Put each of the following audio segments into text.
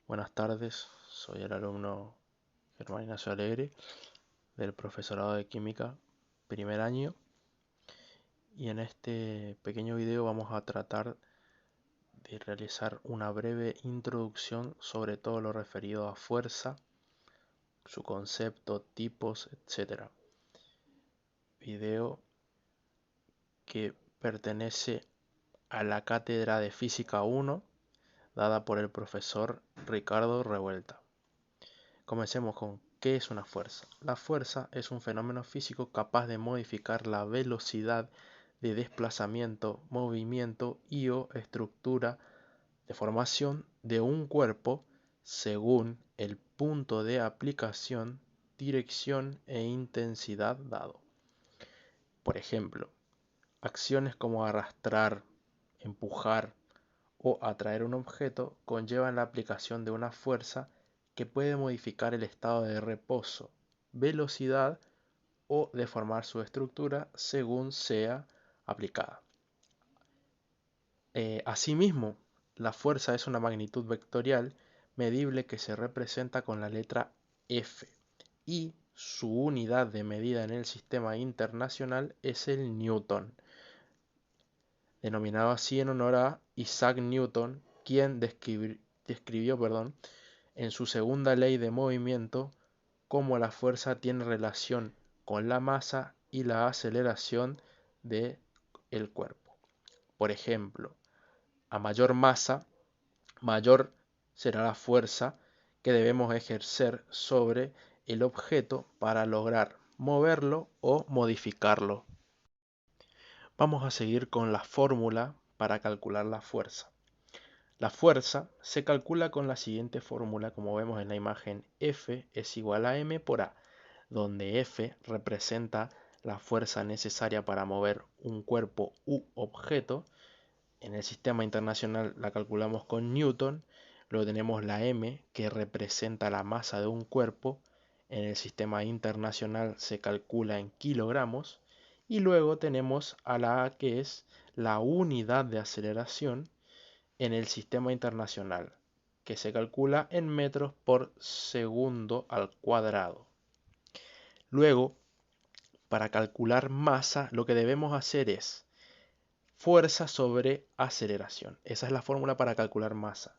Buenas tardes, soy el alumno Germán Ignacio Alegre del profesorado de Química primer año y en este pequeño video vamos a tratar de realizar una breve introducción sobre todo lo referido a fuerza, su concepto, tipos, etc. Video que pertenece a la cátedra de Física 1 dada por el profesor Ricardo Revuelta. Comencemos con ¿qué es una fuerza? La fuerza es un fenómeno físico capaz de modificar la velocidad de desplazamiento, movimiento y o estructura de formación de un cuerpo según el punto de aplicación, dirección e intensidad dado. Por ejemplo, acciones como arrastrar, empujar o atraer un objeto conllevan la aplicación de una fuerza que puede modificar el estado de reposo, velocidad o deformar su estructura según sea aplicada. Asimismo, la fuerza es una magnitud vectorial medible que se representa con la letra F y su unidad de medida en el sistema internacional es el newton, denominado así en honor a Isaac Newton, quien describió en su segunda ley de movimiento cómo la fuerza tiene relación con la masa y la aceleración del cuerpo. Por ejemplo, a mayor masa, mayor será la fuerza que debemos ejercer sobre el objeto para lograr moverlo o modificarlo. Vamos a seguir con la fórmula para calcular la fuerza. La fuerza se calcula con la siguiente fórmula, como vemos en la imagen: F es igual a m por a, donde F representa la fuerza necesaria para mover un cuerpo u objeto. En el sistema internacional la calculamos con Newton. Luego tenemos la m, que representa la masa de un cuerpo. En el sistema internacional se calcula en kilogramos. Y luego tenemos a la a, que es la unidad de aceleración en el sistema internacional, que se calcula en metros por segundo al cuadrado. Luego, para calcular masa, lo que debemos hacer es fuerza sobre aceleración. Esa es la fórmula para calcular masa,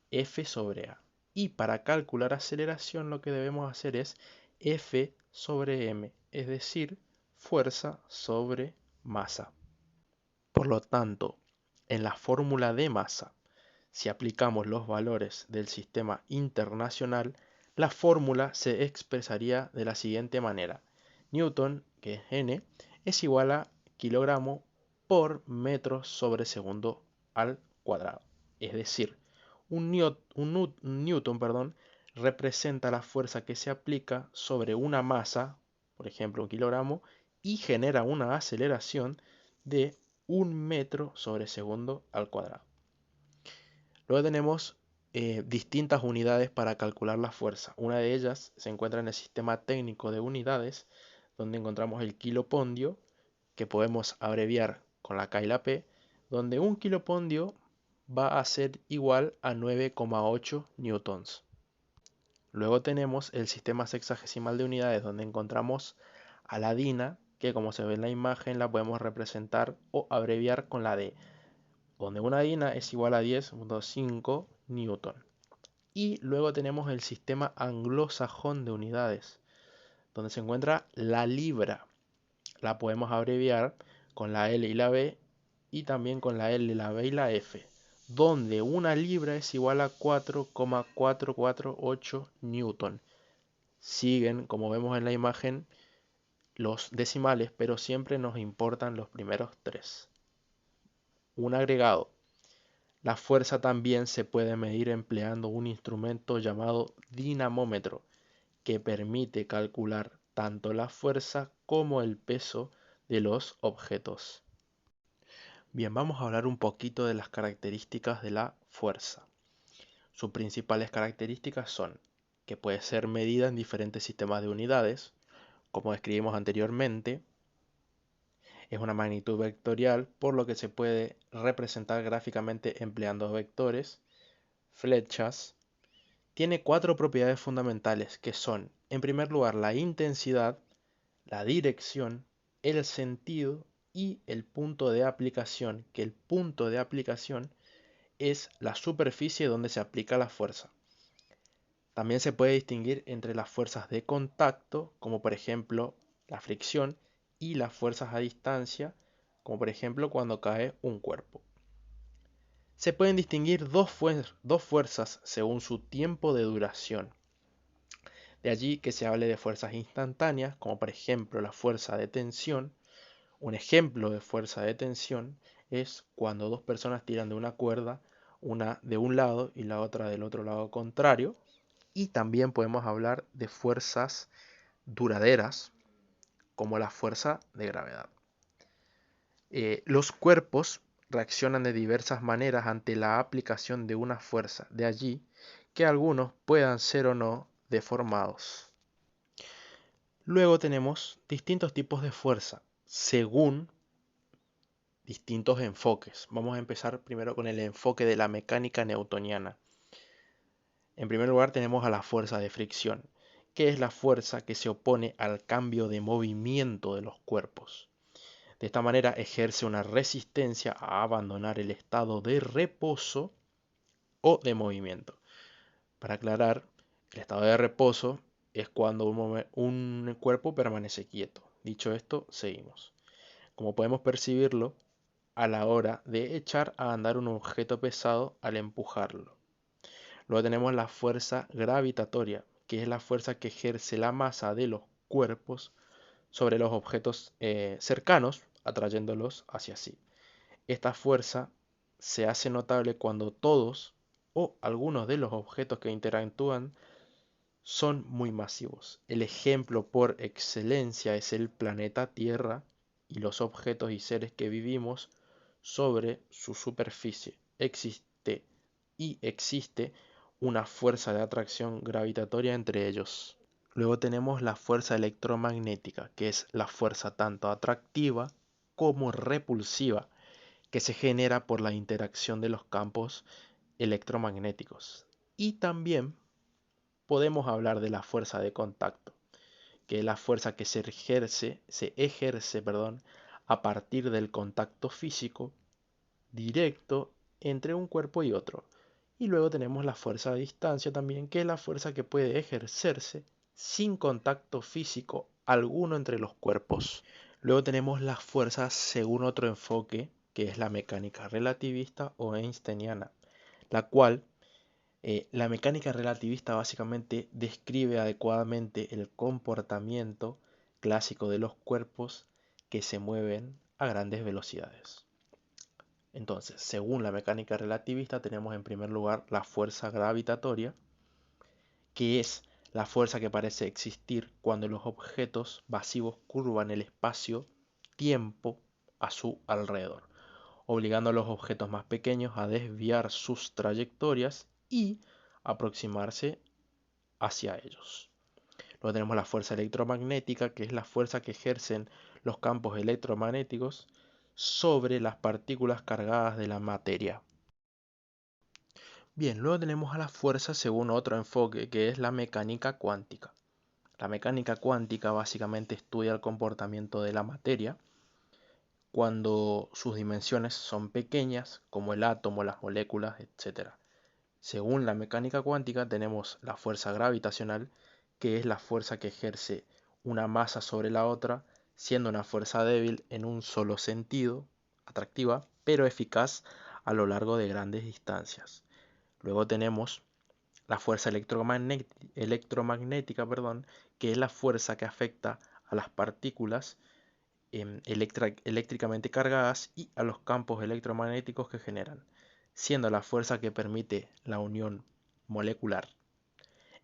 F sobre A. Y para calcular aceleración lo que debemos hacer es F sobre M, es decir, fuerza sobre masa. Por lo tanto, en la fórmula de masa, si aplicamos los valores del sistema internacional, la fórmula se expresaría de la siguiente manera: Newton, que es N, es igual a kilogramo por metro sobre segundo al cuadrado. Es decir, un newton representa la fuerza que se aplica sobre una masa, por ejemplo un kilogramo, y genera una aceleración de 1 metro sobre segundo al cuadrado. Luego tenemos distintas unidades para calcular la fuerza. Una de ellas se encuentra en el sistema técnico de unidades, donde encontramos el kilopondio, que podemos abreviar con la K y la P, donde un kilopondio va a ser igual a 9,8 newtons. Luego tenemos el sistema sexagesimal de unidades, donde encontramos a la DINA, que como se ve en la imagen la podemos representar o abreviar con la D, donde una DINA es igual a 10,5 newton. Y luego tenemos el sistema anglosajón de unidades, donde se encuentra la libra. La podemos abreviar con la L y la B, y también con la L, la B y la F, donde una libra es igual a 4,448 newton. Siguen, como vemos en la imagen, los decimales, pero siempre nos importan los primeros tres. Un agregado: la fuerza también se puede medir empleando un instrumento llamado dinamómetro, que permite calcular tanto la fuerza como el peso de los objetos. Bien, vamos a hablar un poquito de las características de la fuerza. Sus principales características son que puede ser medida en diferentes sistemas de unidades, como describimos anteriormente. Es una magnitud vectorial, por lo que se puede representar gráficamente empleando vectores, flechas, Tiene 4 propiedades fundamentales que son, en primer lugar, la intensidad, la dirección, el sentido y el punto de aplicación, que el punto de aplicación es la superficie donde se aplica la fuerza. También se puede distinguir entre las fuerzas de contacto, como por ejemplo la fricción, y las fuerzas a distancia, como por ejemplo cuando cae un cuerpo. Se pueden distinguir dos fuerzas según su tiempo de duración. De allí que se hable de fuerzas instantáneas, como por ejemplo la fuerza de tensión. Un ejemplo de fuerza de tensión es cuando dos personas tiran de una cuerda, una de un lado y la otra del otro lado contrario. Y también podemos hablar de fuerzas duraderas, como la fuerza de gravedad. Los cuerpos reaccionan de diversas maneras ante la aplicación de una fuerza, de allí que algunos puedan ser o no deformados. Luego tenemos distintos tipos de fuerza, según distintos enfoques. Vamos a empezar primero con el enfoque de la mecánica newtoniana. En primer lugar tenemos a la fuerza de fricción, que es la fuerza que se opone al cambio de movimiento de los cuerpos. De esta manera ejerce una resistencia a abandonar el estado de reposo o de movimiento. Para aclarar, el estado de reposo es cuando un cuerpo permanece quieto. Dicho esto, seguimos. Como podemos percibirlo a la hora de echar a andar un objeto pesado al empujarlo. Luego tenemos la fuerza gravitatoria, que es la fuerza que ejerce la masa de los cuerpos sobre los objetos cercanos, atrayéndolos hacia sí. Esta fuerza se hace notable cuando todos o algunos de los objetos que interactúan son muy masivos. El ejemplo por excelencia es el planeta Tierra y los objetos y seres que vivimos sobre su superficie. Existe una fuerza de atracción gravitatoria entre ellos. Luego tenemos la fuerza electromagnética, que es la fuerza tanto atractiva como repulsiva, que se genera por la interacción de los campos electromagnéticos. Y también podemos hablar de la fuerza de contacto, que es la fuerza que se ejerce, a partir del contacto físico directo entre un cuerpo y otro. Y luego tenemos la fuerza a distancia también, que es la fuerza que puede ejercerse sin contacto físico alguno entre los cuerpos. Luego tenemos las fuerzas según otro enfoque, que es la mecánica relativista o einsteiniana, la cual la mecánica relativista básicamente describe adecuadamente el comportamiento clásico de los cuerpos que se mueven a grandes velocidades. Entonces, según la mecánica relativista, tenemos en primer lugar la fuerza gravitatoria, que es la fuerza que parece existir cuando los objetos masivos curvan el espacio-tiempo a su alrededor, obligando a los objetos más pequeños a desviar sus trayectorias y aproximarse hacia ellos. Luego tenemos la fuerza electromagnética, que es la fuerza que ejercen los campos electromagnéticos sobre las partículas cargadas de la materia. Bien, luego tenemos a la fuerza según otro enfoque, que es la mecánica cuántica. La mecánica cuántica básicamente estudia el comportamiento de la materia cuando sus dimensiones son pequeñas, como el átomo, las moléculas, etc. Según la mecánica cuántica tenemos la fuerza gravitacional, que es la fuerza que ejerce una masa sobre la otra, siendo una fuerza débil en un solo sentido, atractiva, pero eficaz a lo largo de grandes distancias. Luego tenemos la fuerza electromagnética, que es la fuerza que afecta a las partículas eléctricamente cargadas y a los campos electromagnéticos que generan, siendo la fuerza que permite la unión molecular.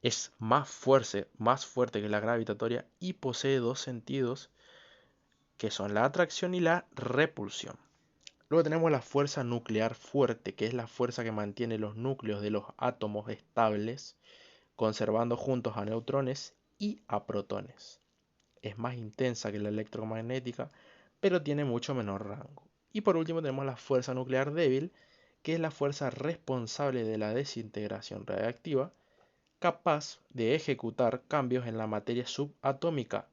Es más fuerte que la gravitatoria y posee dos sentidos que son la atracción y la repulsión. Luego tenemos la fuerza nuclear fuerte, que es la fuerza que mantiene los núcleos de los átomos estables, conservando juntos a neutrones y a protones. Es más intensa que la electromagnética, pero tiene mucho menor rango. Y por último tenemos la fuerza nuclear débil, que es la fuerza responsable de la desintegración radiactiva, capaz de ejecutar cambios en la materia subatómica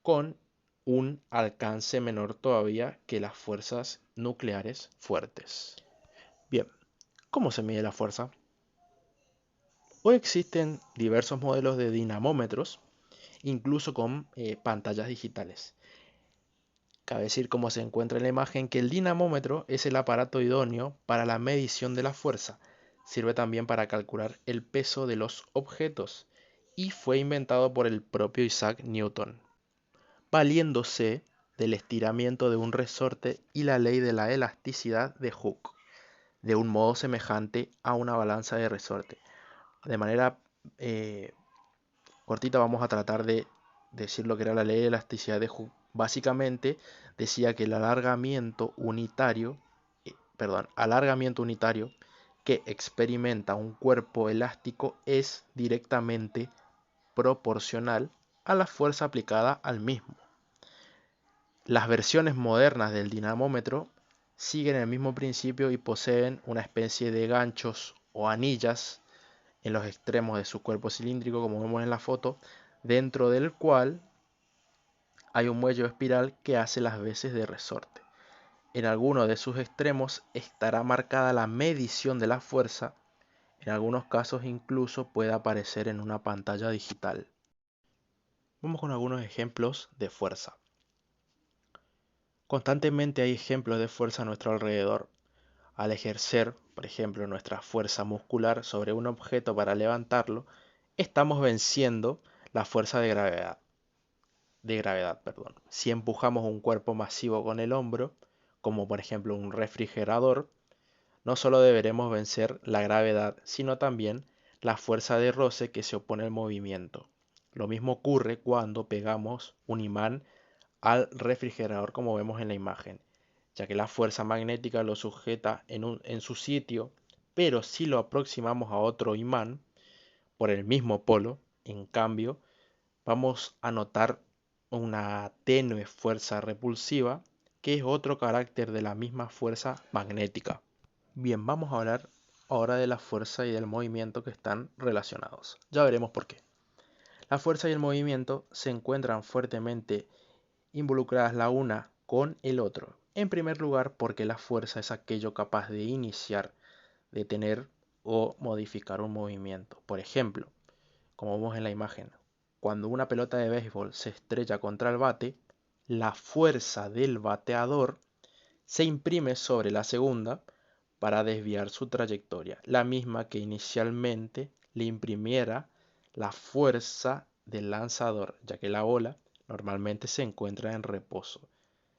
con un alcance menor todavía que las fuerzas nucleares fuertes. Bien, ¿cómo se mide la fuerza? Hoy existen diversos modelos de dinamómetros, incluso con pantallas digitales. Cabe decir, como se encuentra en la imagen, que el dinamómetro es el aparato idóneo para la medición de la fuerza. Sirve también para calcular el peso de los objetos y fue inventado por el propio Isaac Newton, valiéndose del estiramiento de un resorte y la ley de la elasticidad de Hooke, de un modo semejante a una balanza de resorte. De manera cortita vamos a tratar de decir lo que era la ley de elasticidad de Hooke. Básicamente decía que el alargamiento unitario que experimenta un cuerpo elástico es directamente proporcional a la fuerza aplicada al mismo. Las versiones modernas del dinamómetro siguen el mismo principio y poseen una especie de ganchos o anillas en los extremos de su cuerpo cilíndrico, como vemos en la foto, dentro del cual hay un muelle o espiral que hace las veces de resorte. En alguno de sus extremos estará marcada la medición de la fuerza. En algunos casos incluso puede aparecer en una pantalla digital. Vamos con algunos ejemplos de fuerza. Constantemente hay ejemplos de fuerza a nuestro alrededor. Al ejercer, por ejemplo, nuestra fuerza muscular sobre un objeto para levantarlo, estamos venciendo la fuerza de gravedad. Si empujamos un cuerpo masivo con el hombro, como por ejemplo un refrigerador, no solo deberemos vencer la gravedad, sino también la fuerza de roce que se opone al movimiento. Lo mismo ocurre cuando pegamos un imán al refrigerador, como vemos en la imagen, ya que la fuerza magnética lo sujeta en su sitio, pero si lo aproximamos a otro imán por el mismo polo, en cambio, vamos a notar una tenue fuerza repulsiva, que es otro carácter de la misma fuerza magnética. Bien, vamos a hablar ahora de la fuerza y del movimiento que están relacionados. Ya veremos por qué. La fuerza y el movimiento se encuentran fuertemente involucradas la una con el otro. En primer lugar, porque la fuerza es aquello capaz de iniciar, detener o modificar un movimiento. Por ejemplo, como vemos en la imagen, cuando una pelota de béisbol se estrella contra el bate, la fuerza del bateador se imprime sobre la segunda para desviar su trayectoria, la misma que inicialmente le imprimiera la fuerza del lanzador, ya que la bola normalmente se encuentra en reposo,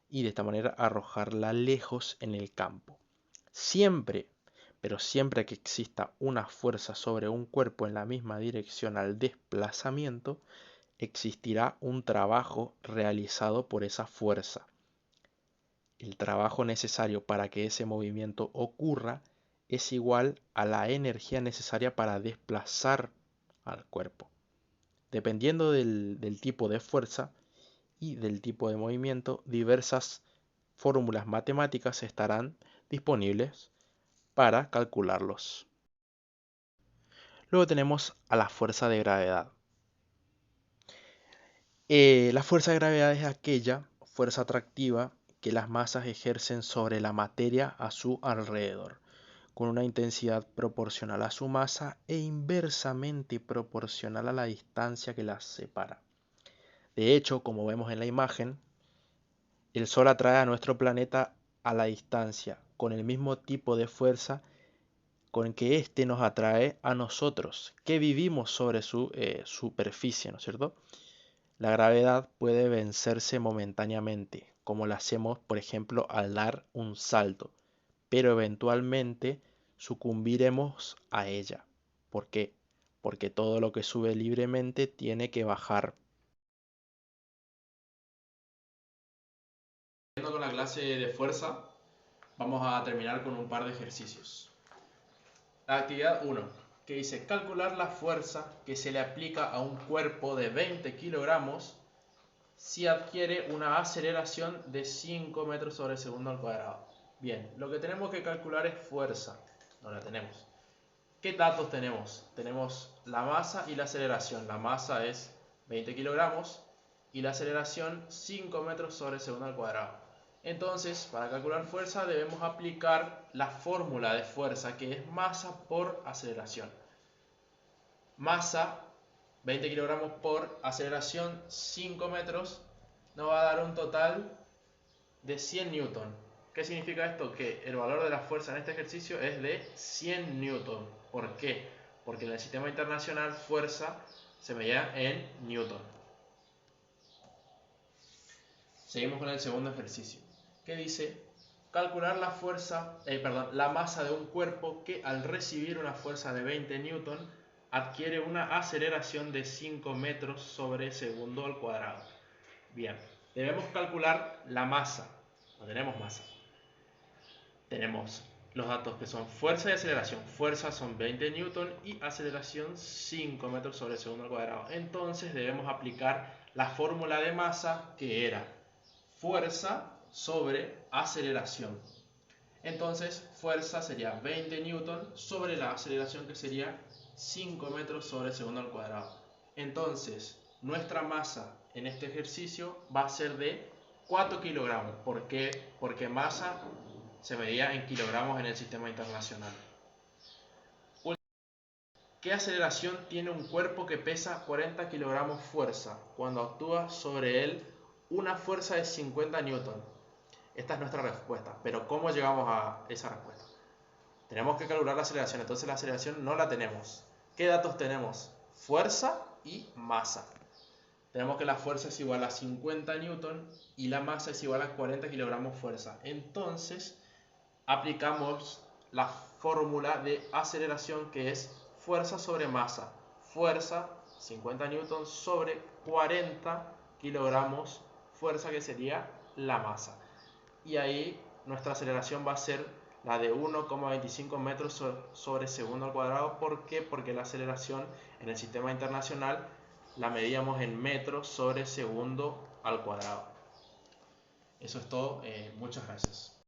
y de esta manera arrojarla lejos en el campo. Siempre, pero siempre que exista una fuerza sobre un cuerpo en la misma dirección al desplazamiento, existirá un trabajo realizado por esa fuerza. El trabajo necesario para que ese movimiento ocurra es igual a la energía necesaria para desplazar al cuerpo. Dependiendo del tipo de fuerza y del tipo de movimiento, diversas fórmulas matemáticas estarán disponibles para calcularlos. Luego tenemos a la fuerza de gravedad. La fuerza de gravedad es aquella fuerza atractiva que las masas ejercen sobre la materia a su alrededor, con una intensidad proporcional a su masa e inversamente proporcional a la distancia que las separa. De hecho, como vemos en la imagen, el Sol atrae a nuestro planeta a la distancia, con el mismo tipo de fuerza con que éste nos atrae a nosotros, que vivimos sobre su superficie, ¿no es cierto? La gravedad puede vencerse momentáneamente, como lo hacemos, por ejemplo, al dar un salto, pero eventualmente sucumbiremos a ella. ¿Por qué? Porque todo lo que sube libremente tiene que bajar. Con la clase de fuerza, vamos a terminar con un par de ejercicios. La actividad 1, que dice calcular la fuerza que se le aplica a un cuerpo de 20 kilogramos si adquiere una aceleración de 5 metros sobre segundo al cuadrado. Bien, lo que tenemos que calcular es fuerza. No la tenemos. ¿Qué datos tenemos? Tenemos la masa y la aceleración. La masa es 20 kilogramos y la aceleración 5 metros sobre segundo al cuadrado. Entonces, para calcular fuerza debemos aplicar la fórmula de fuerza, que es masa por aceleración. Masa 20 kilogramos por aceleración 5 metros nos va a dar un total de 100 newton. ¿Qué significa esto? Que el valor de la fuerza en este ejercicio es de 100 newton. ¿Por qué? Porque en el sistema internacional fuerza se medía en newton. Seguimos con el segundo ejercicio, que dice calcular la fuerza, la masa de un cuerpo que al recibir una fuerza de 20 newton adquiere una aceleración de 5 metros sobre segundo al cuadrado. Bien, debemos calcular la masa. No tenemos masa. Tenemos los datos que son fuerza y aceleración. Fuerza son 20 newton y aceleración 5 metros sobre segundo al cuadrado. Entonces debemos aplicar la fórmula de masa, que era fuerza sobre aceleración. Entonces fuerza sería 20 newton sobre la aceleración, que sería 5 metros sobre segundo al cuadrado. Entonces nuestra masa en este ejercicio va a ser de 4 kilogramos. ¿Por qué? Porque masa se medía en kilogramos en el sistema internacional. ¿Qué aceleración tiene un cuerpo que pesa 40 kilogramos fuerza cuando actúa sobre él una fuerza de 50 newton? Esta es nuestra respuesta, pero ¿cómo llegamos a esa respuesta? Tenemos que calcular la aceleración, entonces la aceleración no la tenemos. ¿Qué datos tenemos? Fuerza y masa. Tenemos que la fuerza es igual a 50 newton y la masa es igual a 40 kilogramos fuerza. Entonces aplicamos la fórmula de aceleración, que es fuerza sobre masa. Fuerza 50 newton sobre 40 kilogramos fuerza, que sería la masa. Y ahí nuestra aceleración va a ser la de 1,25 metros sobre segundo al cuadrado. ¿Por qué? Porque la aceleración en el sistema internacional la medíamos en metros sobre segundo al cuadrado. Eso es todo. Muchas gracias.